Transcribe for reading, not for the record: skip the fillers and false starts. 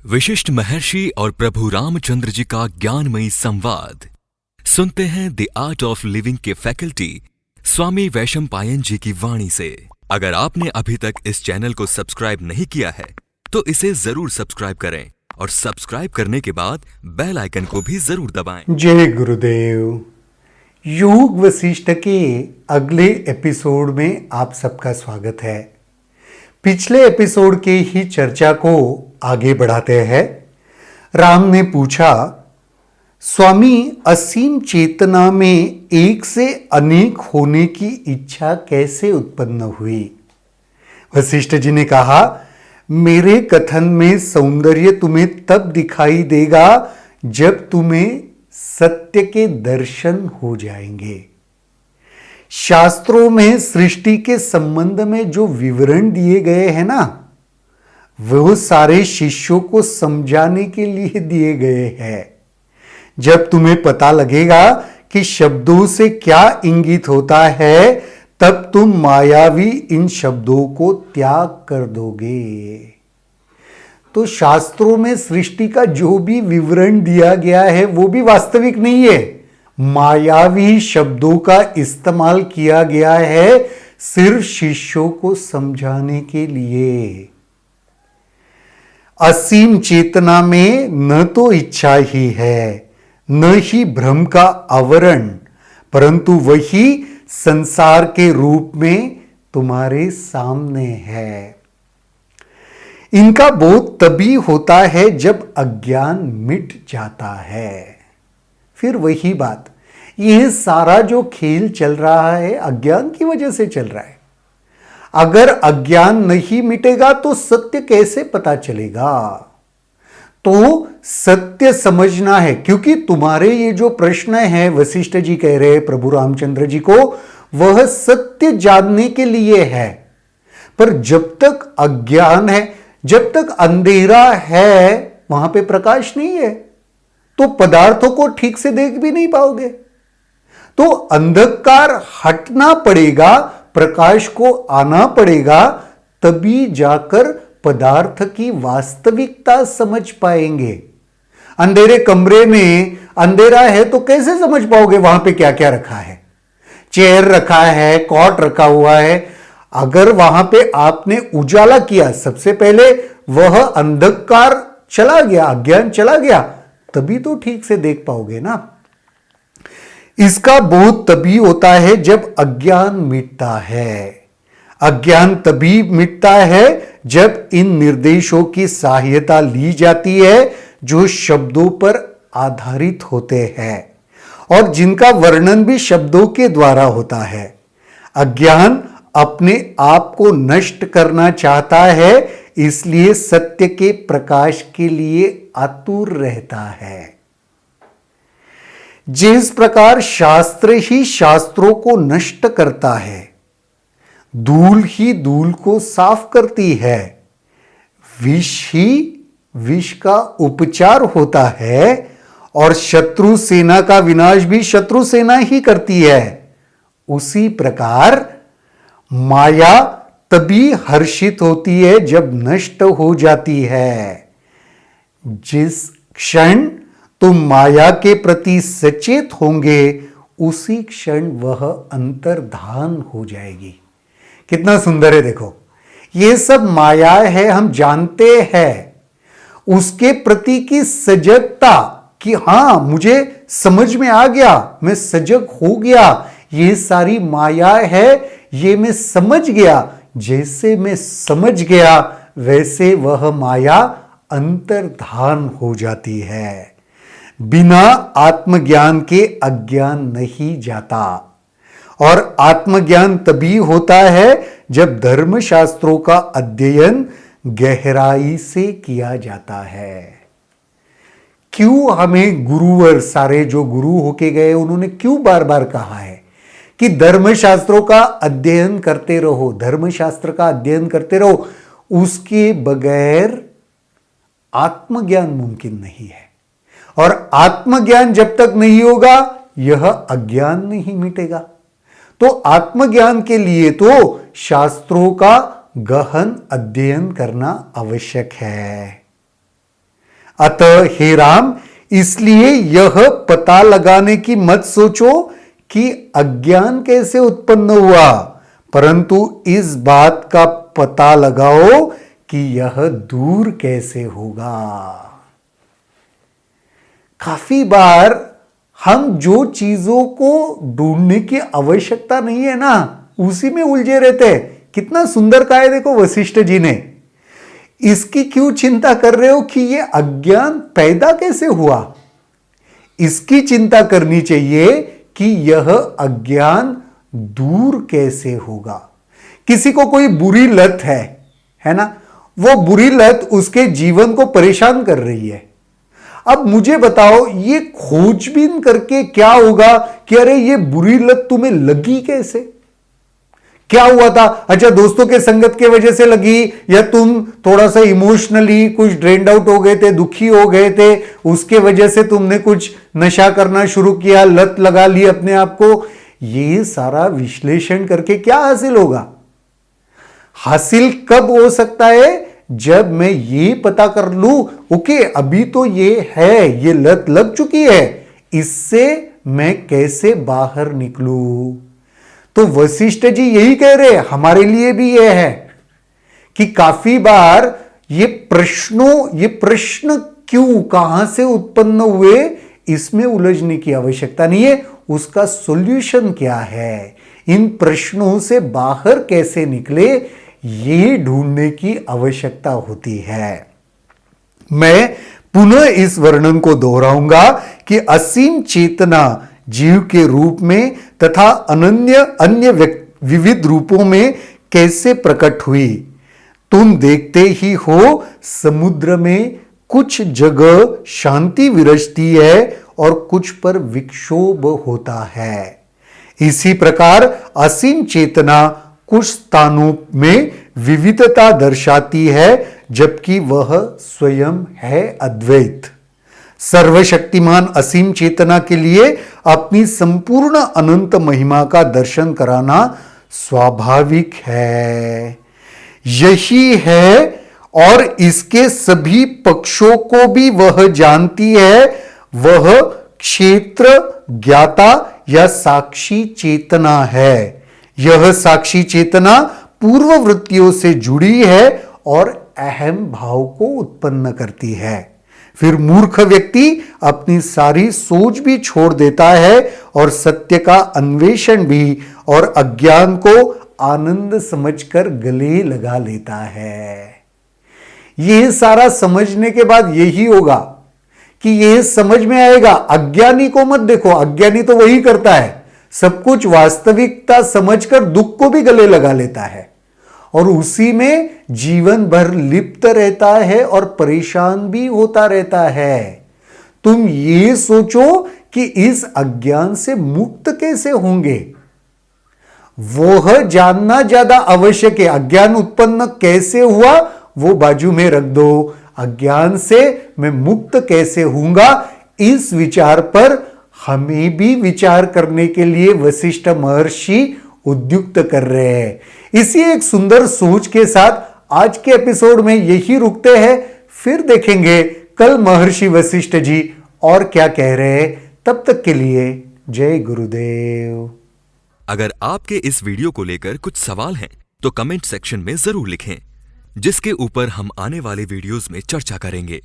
विशिष्ट महर्षि और प्रभु रामचंद्र जी का ज्ञानमयी संवाद सुनते हैं द आर्ट ऑफ लिविंग के फैकल्टी स्वामी वैशंपायन जी की वाणी से। अगर आपने अभी तक इस चैनल को सब्सक्राइब नहीं किया है तो इसे जरूर सब्सक्राइब करें और सब्सक्राइब करने के बाद बेल आइकन को भी जरूर दबाएं। जय गुरुदेव। योग वशिष्ठ के अगले एपिसोड में आप सबका स्वागत है। पिछले एपिसोड के ही चर्चा को आगे बढ़ाते हैं। राम ने पूछा, स्वामी असीम चेतना में एक से अनेक होने की इच्छा कैसे उत्पन्न हुई? वशिष्ठ जी ने कहा, मेरे कथन में सौंदर्य तुम्हें तब दिखाई देगा जब तुम्हें सत्य के दर्शन हो जाएंगे। शास्त्रों में सृष्टि के संबंध में जो विवरण दिए गए हैं ना, वो सारे शिष्यों को समझाने के लिए दिए गए हैं। जब तुम्हें पता लगेगा कि शब्दों से क्या इंगित होता है, तब तुम मायावी इन शब्दों को त्याग कर दोगे। तो शास्त्रों में सृष्टि का जो भी विवरण दिया गया है वो भी वास्तविक नहीं है। मायावी शब्दों का इस्तेमाल किया गया है सिर्फ शिष्यों को समझाने के लिए। असीम चेतना में न तो इच्छा ही है, न ही भ्रम का आवरण, परंतु वही संसार के रूप में तुम्हारे सामने है। इनका बोध तभी होता है जब अज्ञान मिट जाता है। फिर वही बात, यह सारा जो खेल चल रहा है अज्ञान की वजह से चल रहा है। अगर अज्ञान नहीं मिटेगा तो सत्य कैसे पता चलेगा? तो सत्य समझना है, क्योंकि तुम्हारे ये जो प्रश्न है वशिष्ठ जी कह रहे हैं प्रभु रामचंद्र जी को, वह सत्य जानने के लिए है। पर जब तक अज्ञान है, जब तक अंधेरा है, वहां पे प्रकाश नहीं है, तो पदार्थों को ठीक से देख भी नहीं पाओगे। तो अंधकार हटना पड़ेगा, प्रकाश को आना पड़ेगा, तभी जाकर पदार्थ की वास्तविकता समझ पाएंगे। अंधेरे कमरे में अंधेरा है तो कैसे समझ पाओगे वहां पे क्या क्या रखा है? चेयर रखा है, कॉट रखा हुआ है। अगर वहां पे आपने उजाला किया, सबसे पहले वह अंधकार चला गया, अज्ञान चला गया, तभी तो ठीक से देख पाओगे ना। इसका बोध तभी होता है जब अज्ञान मिटता है। अज्ञान तभी मिटता है जब इन निर्देशों की सहायता ली जाती है जो शब्दों पर आधारित होते हैं और जिनका वर्णन भी शब्दों के द्वारा होता है। अज्ञान अपने आप को नष्ट करना चाहता है, इसलिए सत्य के प्रकाश के लिए आतुर रहता है। जिस प्रकार शास्त्र ही शास्त्रों को नष्ट करता है, धूल ही धूल को साफ करती है, विष ही विष का उपचार होता है और शत्रु सेना का विनाश भी शत्रु सेना ही करती है, उसी प्रकार माया तभी हर्षित होती है जब नष्ट हो जाती है। जिस क्षण तुम माया के प्रति सचेत होंगे, उसी क्षण वह अंतर्धान हो जाएगी। कितना सुंदर है, देखो, ये सब माया है, हम जानते हैं। उसके प्रति की सजगता कि हां मुझे समझ में आ गया, मैं सजग हो गया, ये सारी माया है, ये मैं समझ गया। जैसे मैं समझ गया वैसे वह माया अंतर्धान हो जाती है। बिना आत्मज्ञान के अज्ञान नहीं जाता, और आत्मज्ञान तभी होता है जब धर्मशास्त्रों का अध्ययन गहराई से किया जाता है। क्यों हमें गुरुवर, सारे जो गुरु होके गए, उन्होंने क्यों बार बार कहा है कि धर्मशास्त्रों का अध्ययन करते रहो, धर्मशास्त्र का अध्ययन करते रहो। उसके बगैर आत्मज्ञान मुमकिन नहीं है, और आत्मज्ञान जब तक नहीं होगा यह अज्ञान नहीं मिटेगा। तो आत्मज्ञान के लिए तो शास्त्रों का गहन अध्ययन करना आवश्यक है। अतः हे राम, इसलिए यह पता लगाने की मत सोचो कि अज्ञान कैसे उत्पन्न हुआ, परंतु इस बात का पता लगाओ कि यह दूर कैसे होगा। काफी बार हम जो चीजों को ढूंढने की आवश्यकता नहीं है ना, उसी में उलझे रहते हैं। कितना सुंदर कहा है देखो वशिष्ठ जी ने। इसकी क्यों चिंता कर रहे हो कि यह अज्ञान पैदा कैसे हुआ? इसकी चिंता करनी चाहिए कि यह अज्ञान दूर कैसे होगा। किसी को कोई बुरी लत है ना, वो बुरी लत उसके जीवन को परेशान कर रही है। अब मुझे बताओ, ये खोजबीन करके क्या होगा कि अरे ये बुरी लत तुम्हें लगी कैसे, क्या हुआ था? अच्छा, दोस्तों के संगत के वजह से लगी, या तुम थोड़ा सा इमोशनली कुछ ड्रेन्ड आउट हो गए थे, दुखी हो गए थे, उसके वजह से तुमने कुछ नशा करना शुरू किया, लत लगा ली अपने आप को। ये सारा विश्लेषण करके क्या हासिल होगा? हासिल कब हो सकता है? जब मैं ये पता कर लूं, ओके अभी तो ये है, ये लत लग चुकी है, इससे मैं कैसे बाहर निकलूं। तो वशिष्ठ जी यही कह रहे हैं, हमारे लिए भी यह है कि काफी बार ये प्रश्न क्यों, कहां से उत्पन्न हुए, इसमें उलझने की आवश्यकता नहीं है। उसका सॉल्यूशन क्या है, इन प्रश्नों से बाहर कैसे निकले, ये ढूंढने की आवश्यकता होती है। मैं पुनः इस वर्णन को दोहराऊंगा कि असीम चेतना जीव के रूप में तथा अन्य विविध रूपों में कैसे प्रकट हुई। तुम देखते ही हो, समुद्र में कुछ जगह शांति विराजती है और कुछ पर विक्षोभ होता है। इसी प्रकार असीम चेतना कुछ स्थानों में विविधता दर्शाती है, जबकि वह स्वयं है अद्वैत। सर्वशक्तिमान असीम चेतना के लिए अपनी संपूर्ण अनंत महिमा का दर्शन कराना स्वाभाविक है। यही है, और इसके सभी पक्षों को भी वह जानती है। वह क्षेत्र ज्ञाता या साक्षी चेतना है। यह साक्षी चेतना पूर्व वृत्तियों से जुड़ी है और अहम भाव को उत्पन्न करती है। फिर मूर्ख व्यक्ति अपनी सारी सोच भी छोड़ देता है और सत्य का अन्वेषण भी, और अज्ञान को आनंद समझकर गले लगा लेता है। यह सारा समझने के बाद यही होगा कि यह समझ में आएगा, अज्ञानी को मत देखो, अज्ञानी तो वही करता है, सब कुछ वास्तविकता समझकर दुख को भी गले लगा लेता है और उसी में जीवन भर लिप्त रहता है और परेशान भी होता रहता है। तुम ये सोचो कि इस अज्ञान से मुक्त कैसे होंगे, वह जानना ज्यादा आवश्यक है। अज्ञान उत्पन्न कैसे हुआ वो बाजू में रख दो, अज्ञान से मैं मुक्त कैसे होऊंगा, इस विचार पर हमें भी विचार करने के लिए वशिष्ठ महर्षि उद्युक्त कर रहे हैं। इसी एक सुंदर सोच के साथ आज के एपिसोड में यही रुकते हैं। फिर देखेंगे कल महर्षि वशिष्ठ जी और क्या कह रहे हैं। तब तक के लिए जय गुरुदेव। अगर आपके इस वीडियो को लेकर कुछ सवाल हैं तो कमेंट सेक्शन में जरूर लिखें, जिसके ऊपर हम आने वाले वीडियोस में चर्चा करेंगे।